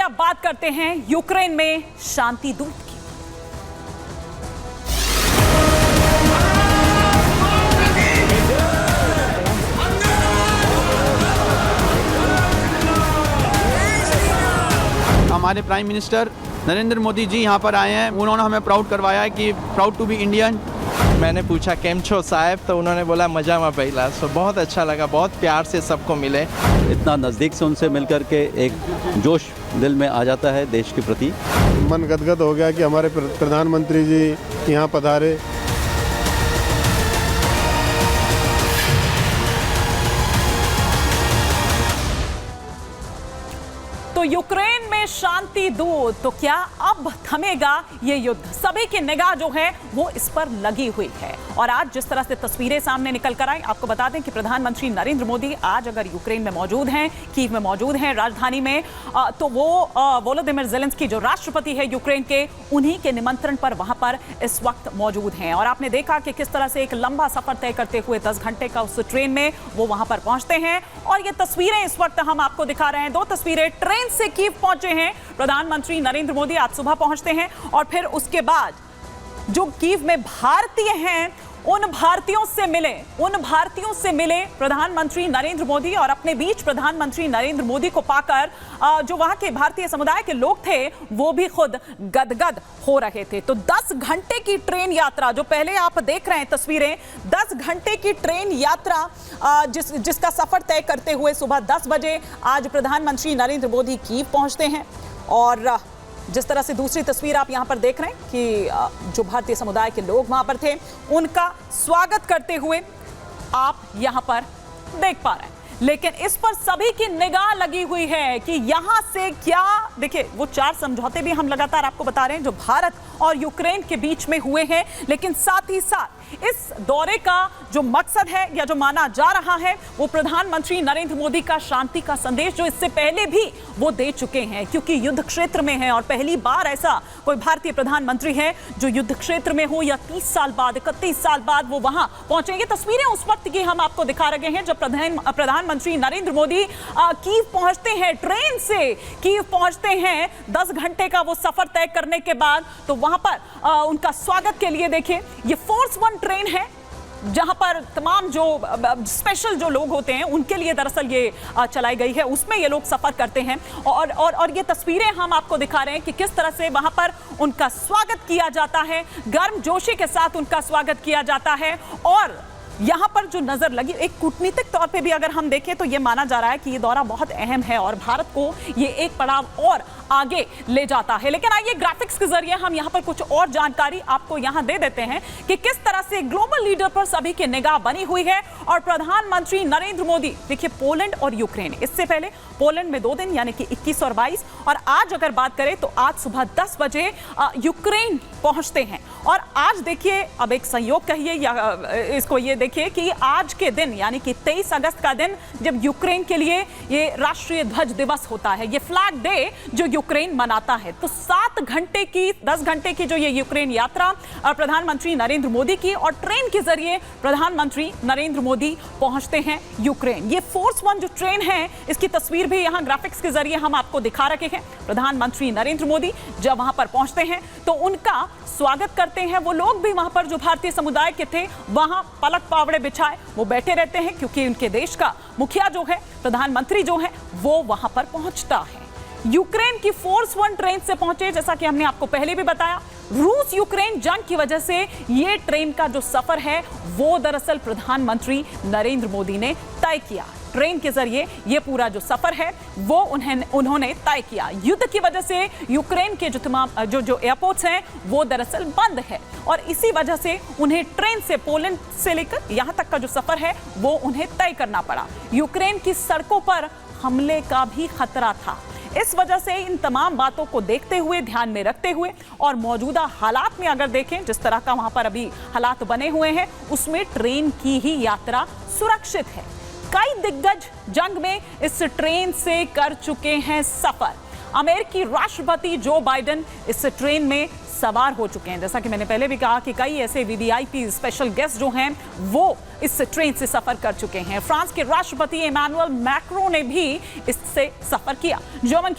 अब बात करते हैं यूक्रेन में शांति दूत की। हमारे प्राइम मिनिस्टर नरेंद्र मोदी जी यहाँ पर आए हैं। उन्होंने हमें प्राउड करवाया है कि प्राउड टू बी इंडियन। मैंने पूछा केम छो साहब, तो उन्होंने बोला मजा में पहला। सो बहुत अच्छा लगा, बहुत प्यार से सबको मिले। इतना नज़दीक से उनसे मिलकर के एक जोश दिल में आ जाता है देश के प्रति। मन गदगद हो गया कि हमारे प्रधानमंत्री जी यहाँ पधारे। तो यूक्रेन में शांति दूत, तो क्या अब थमेगा ये युद्ध? सभी की निगाह जो है वो इस पर लगी हुई है। और आज जिस तरह से तस्वीरें सामने निकल कर आई, आपको बता दें कि प्रधानमंत्री नरेंद्र मोदी आज अगर यूक्रेन में मौजूद हैं, कीव में मौजूद हैं, राजधानी में, तो वो वोलोदिमिर ज़ेलेंस्की जो राष्ट्रपति है यूक्रेन के, उन्हीं के निमंत्रण पर वहां पर इस वक्त मौजूद हैं। और आपने देखा कि किस तरह से एक लंबा सफर तय करते हुए 10 घंटे का उस ट्रेन में वो वहां पर पहुंचते हैं। और ये तस्वीरें इस वक्त हम आपको दिखा रहे हैं, 2 तस्वीरें। ट्रेन से कीव पहुंचे हैं प्रधानमंत्री नरेंद्र मोदी, आज सुबह पहुंचते हैं। और फिर उसके बाद जो कीव में भारतीय हैं, उन भारतीयों से मिले प्रधानमंत्री नरेंद्र मोदी। और अपने बीच प्रधानमंत्री नरेंद्र मोदी को पाकर जो वहां के भारतीय समुदाय के लोग थे वो भी खुद गदगद हो रहे थे। तो 10 घंटे की ट्रेन यात्रा, जो पहले आप देख रहे हैं तस्वीरें, 10 घंटे की ट्रेन यात्रा जिसका सफर तय करते हुए सुबह 10 बजे आज प्रधानमंत्री नरेंद्र मोदी कीव पहुंचते हैं। और जिस तरह से दूसरी तस्वीर आप यहां पर देख रहे हैं कि जो भारतीय समुदाय के लोग वहां पर थे, उनका स्वागत करते हुए आप यहां पर देख पा रहे हैं। लेकिन इस पर सभी की निगाह लगी हुई है कि यहां से क्या, देखिए वो 4 समझौते भी हम लगातार आपको बता रहे हैं जो भारत और यूक्रेन के बीच में हुए हैं। लेकिन साथ ही साथ इस दौरे का जो मकसद है या जो माना जा रहा है वो प्रधानमंत्री नरेंद्र मोदी का शांति का संदेश, जो इससे पहले भी वो दे चुके हैं, क्योंकि युद्ध क्षेत्र में है और पहली बार ऐसा कोई भारतीय प्रधानमंत्री है जो युद्ध क्षेत्र में हो, या 30 साल बाद, 31 साल बाद वो वहां पहुंचेंगे। तस्वीरें उस वक्त की हम आपको दिखा रहे हैं जब प्रधानमंत्री नरेंद्र मोदी कीव पहुंचते हैं, ट्रेन से कीव पहुंचते हैं 10 घंटे का वो सफर तय करने के बाद। तो वहां पर उनका स्वागत के लिए देखिए, ये फोर्स 1 ट्रेन है जहां पर तमाम जो स्पेशल जो लोग होते हैं उनके लिए दरअसल ये चलाई गई है, उसमें ये लोग सफर करते हैं। और ये तस्वीरें हम आपको दिखा रहे हैं कि किस तरह से वहां पर उनका स्वागत किया जाता है, गर्मजोशी के साथ उनका स्वागत किया जाता है। और यहां पर जो नजर लगी, एक कूटनीतिक तौर पे भी अगर हम देखें तो ये माना जा रहा है कि ये दौरा बहुत अहम है और भारत को ये एक पड़ाव और आगे ले जाता है। लेकिन आइए ग्राफिक्स के जरिए हम यहां पर कुछ और जानकारी आपको यहां दे देते हैं कि किस तरह से ग्लोबल लीडर पर सभी की निगाह बनी हुई है। और प्रधानमंत्री नरेंद्र मोदी, देखिए पोलैंड और यूक्रेन, इससे पहले पोलैंड में 2 दिन यानी कि 21 और 22, और आज अगर बात करें तो आज सुबह 10 बजे यूक्रेन पहुंचते हैं। और आज देखिए, अब एक संयोग कहिए या इसको ये देखिए कि आज के दिन यानी कि 23 अगस्त का दिन जब यूक्रेन के लिए ये राष्ट्रीय ध्वज दिवस होता है, ये फ्लैग डे जो यूक्रेन मनाता है। तो 10 घंटे की जो ये यूक्रेन यात्रा प्रधानमंत्री नरेंद्र मोदी की, और ट्रेन के जरिए प्रधानमंत्री नरेंद्र मोदी पहुंचते हैं यूक्रेन। ये फोर्स 1 जो ट्रेन है, इसकी तस्वीर भी यहां ग्राफिक्स के जरिए हम आपको दिखा रखे हैं। प्रधानमंत्री नरेंद्र मोदी जब वहां पर पहुंचते हैं तो उनका स्वागत करते हैं वो लोग भी वहां पर जो भारतीय समुदाय के थे, वहां पलक पावड़े बिछाए वो बैठे रहते हैं, क्योंकि उनके देश का मुखिया जो है, प्रधानमंत्री जो है, वो वहां पर पहुंचता है। यूक्रेन की फोर्स 1 ट्रेन से पहुंचे, जैसा कि हमने आपको पहले भी बताया, रूस यूक्रेन जंग की वजह से ये ट्रेन का जो सफर है वो दरअसल प्रधानमंत्री नरेंद्र मोदी ने तय किया। ट्रेन के जरिए ये पूरा जो सफर है वो उन्होंने तय किया। युद्ध की वजह से यूक्रेन के जो तमाम जो एयरपोर्ट्स हैं वो दरअसल बंद है, और इसी वजह से उन्हें ट्रेन से पोलैंड से लेकर यहां तक का जो सफर है वो उन्हें तय करना पड़ा। यूक्रेन की सड़कों पर हमले का भी खतरा था। इस वजह से इन तमाम बातों को देखते हुए, ध्यान में रखते हुए, और मौजूदा हालात में अगर देखें जिस तरह का वहां पर अभी हालात बने हुए हैं, उसमें ट्रेन की ही यात्रा सुरक्षित है। कई दिग्गज जंग में इस ट्रेन से कर चुके हैं सफर। अमेरिकी राष्ट्रपति जो बाइडेन इस ट्रेन में सवार हो चुके हैं। जैसा कि मैंने पहले भी कहा कि कई ऐसे वीवीआईपी स्पेशल गेस्ट जो हैं वो इस ट्रेन से सफर कर चुके हैं। फ्रांस के राष्ट्रपति इमैनुअल मैक्रों ने भी इससे सफर किया। जर्मन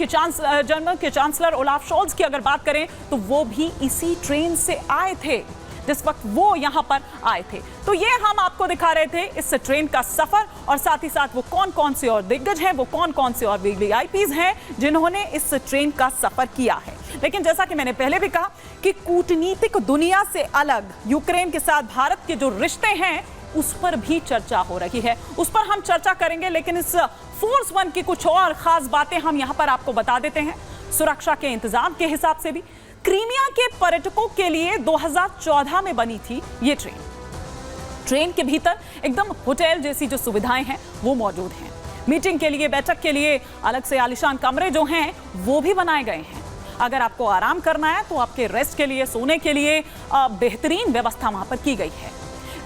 के चांसलर ओलाफ शोल्ज की अगर बात करें तो वो भी इसी ट्रेन से आए थे जिस वक्त वो यहां पर आए थे। तो ये हम आपको दिखा रहे थे इस ट्रेन का सफर, और साथ ही साथ वो कौन कौन से और दिग्गज हैं, वो कौन कौन से और वीवीआईपीज हैं जिन्होंने इस ट्रेन का सफर किया है। लेकिन जैसा कि मैंने पहले भी कहा कि कूटनीतिक दुनिया से अलग यूक्रेन के साथ भारत के जो रिश्ते हैं उस पर भी चर्चा हो रही है, उस पर हम चर्चा करेंगे। लेकिन इस फोर्स वन की कुछ और खास बातें हम यहां पर आपको बता देते हैं। सुरक्षा के इंतजाम के हिसाब से भी क्रीमिया के पर्यटकों के लिए 2014 में बनी थी ये ट्रेन के भीतर एकदम होटल जैसी जो सुविधाएं हैं वो मौजूद हैं। मीटिंग के लिए, बैठक के लिए अलग से आलीशान कमरे जो हैं वो भी बनाए गए हैं। अगर आपको आराम करना है तो आपके रेस्ट के लिए, सोने के लिए बेहतरीन व्यवस्था वहां पर की गई है।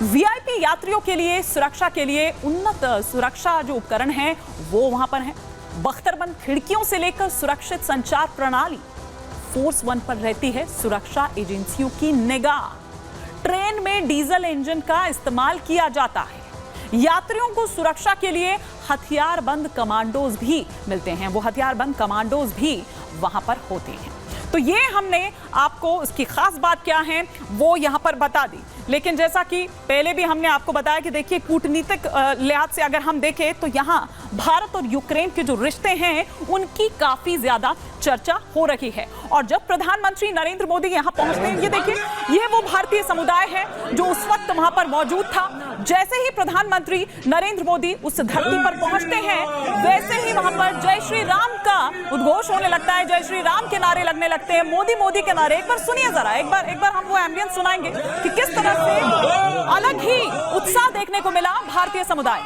वीआईपी यात्रियों के लिए, सुरक्षा के लिए उन्नत सुरक्षा जो उपकरण हैं वो वहां पर हैं। बख्तरबंद खिड़कियों से लेकर सुरक्षित संचार प्रणाली, फोर्स वन पर रहती है सुरक्षा एजेंसियों की निगाह। ट्रेन में डीजल इंजन का इस्तेमाल किया जाता है। यात्रियों को सुरक्षा के लिए हथियारबंद कमांडोज भी मिलते हैं, वो हथियारबंद कमांडोज भी वहां पर होते हैं। तो ये हमने आपको इसकी खास बात क्या है वो यहां पर बता दी। लेकिन जैसा कि पहले भी हमने आपको बताया कि देखिए कूटनीतिक लिहाज से अगर हम देखें तो यहाँ भारत और यूक्रेन के जो रिश्ते हैं उनकी काफी ज्यादा चर्चा हो रही है। और जब प्रधानमंत्री नरेंद्र मोदी यहाँ पहुंचते हैं, ये देखिए ये वो भारतीय समुदाय है जो उस वक्त वहां पर मौजूद था। जैसे ही प्रधानमंत्री नरेंद्र मोदी उस धरती पर पहुंचते हैं वैसे ही वहां पर जय श्री राम का उद्घोष होने लगता है, जय श्री राम के नारे लगने लगते हैं, मोदी मोदी के नारे। एक बार सुनिए जरा, एक बार हम वो एम्बियंस सुनाएंगे कि किस तरह से अलग ही उत्साह देखने को मिला भारतीय समुदाय।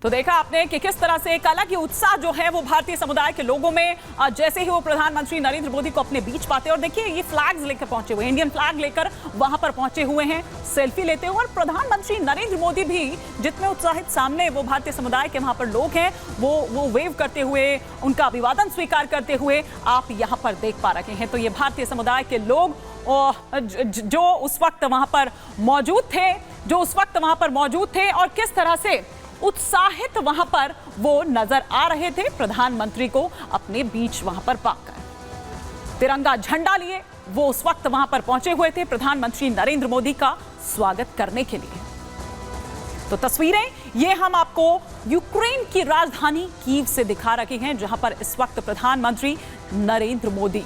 तो देखा आपने कि किस तरह से एक अलग ही उत्साह जो है वो भारतीय समुदाय के लोगों में जैसे ही वो प्रधानमंत्री नरेंद्र मोदी को अपने बीच पाते हैं। और देखिए ये फ्लैग्स लेकर पहुंचे हुए, इंडियन फ्लैग लेकर वहां पर पहुंचे हुए हैं, सेल्फी लेते हुए। और प्रधानमंत्री नरेंद्र मोदी भी जितने उत्साहित सामने वो भारतीय समुदाय के वहां पर लोग हैं वो वेव करते हुए, उनका अभिवादन स्वीकार करते हुए आप यहाँ पर देख पा रहे हैं। तो ये भारतीय समुदाय के लोग जो उस वक्त वहां पर मौजूद थे और किस तरह से उत्साहित वहां पर वो नजर आ रहे थे प्रधानमंत्री को अपने बीच वहां पर पाकर। तिरंगा झंडा लिए वो उस वक्त वहां पर पहुंचे हुए थे प्रधानमंत्री नरेंद्र मोदी का स्वागत करने के लिए। तो तस्वीरें ये हम आपको यूक्रेन की राजधानी कीव से दिखा रहे हैं जहां पर इस वक्त प्रधानमंत्री नरेंद्र मोदी